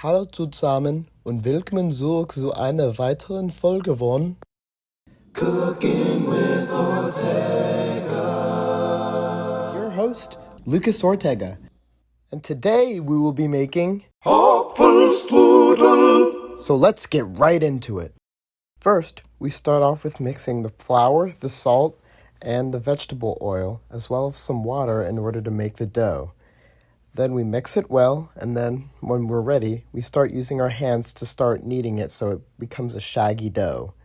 Hallo zusammen und willkommen zurück zu einer weiteren Folge von Cooking with Ortega. Your host, Lucas Ortega. And today we will be making Apfelstrudel. So let's get right into it. First, we start off with mixing the flour, the salt, and the vegetable oil, as well as some water in order to make the dough. Then we mix it well, and then when we're ready, we start using our hands to start kneading it so it becomes a shaggy dough.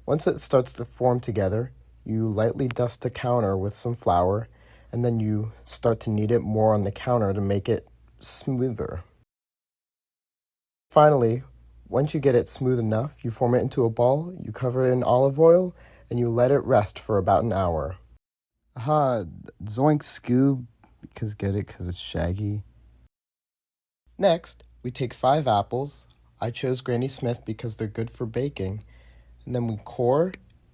Once it starts to form together, you lightly dust the counter with some flour, and then you start to knead it more on the counter to make it smoother. Finally, once you get it smooth enough, you form it into a ball, you cover it in olive oil, and you let it rest for about an hour. Aha, zoink Scoob, because it's shaggy. Next, we take 5 apples. I chose Granny Smith because they're good for baking. And then we core,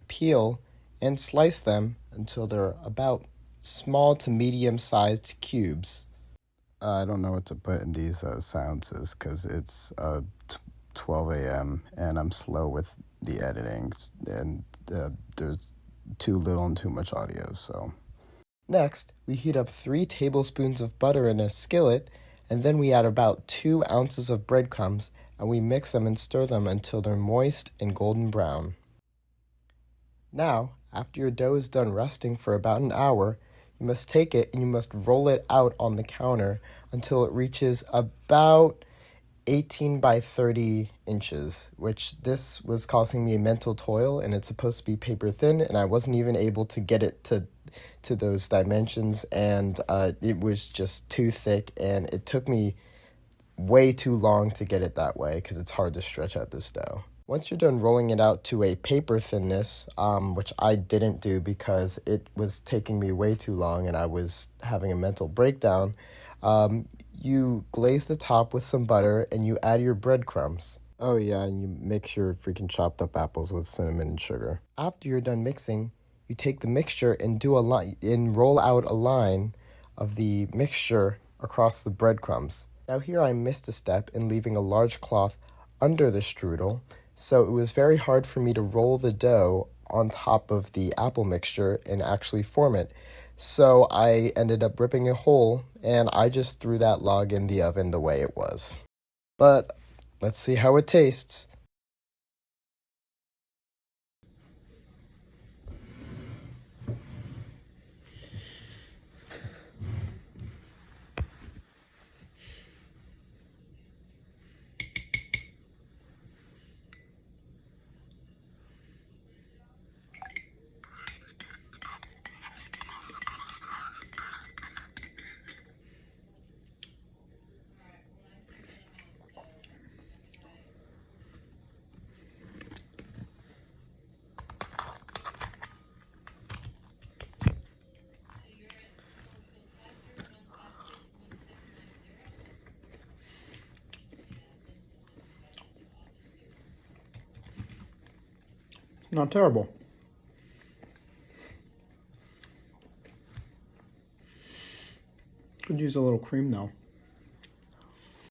peel, and slice them until they're about small to medium-sized cubes. I don't know what to put in these silences because it's 12 a.m. and I'm slow with the editing, and there's too little and too much audio, so. Next, we heat up 3 tablespoons of butter in a skillet, and then we add about 2 ounces of breadcrumbs, and we mix them and stir them until they're moist and golden brown. Now, after your dough is done resting for about an hour, you must take it and you must roll it out on the counter until it reaches about 18 by 30 inches, which this was causing me mental toil, and it's supposed to be paper thin, and I wasn't even able to get it to those dimensions, and it was just too thick, and it took me way too long to get it that way because it's hard to stretch out this dough. Once you're done rolling it out to a paper thinness, which I didn't do because it was taking me way too long and I was having a mental breakdown, you glaze the top with some butter and you add your breadcrumbs. Oh yeah, and you mix your freaking chopped up apples with cinnamon and sugar. After you're done mixing, you take the mixture and roll out a line of the mixture across the breadcrumbs. Now here I missed a step in leaving a large cloth under the strudel, so it was very hard for me to roll the dough on top of the apple mixture and actually form it. So I ended up ripping a hole, and I just threw that log in the oven the way it was. But let's see how it tastes. Not terrible. Could use a little cream though.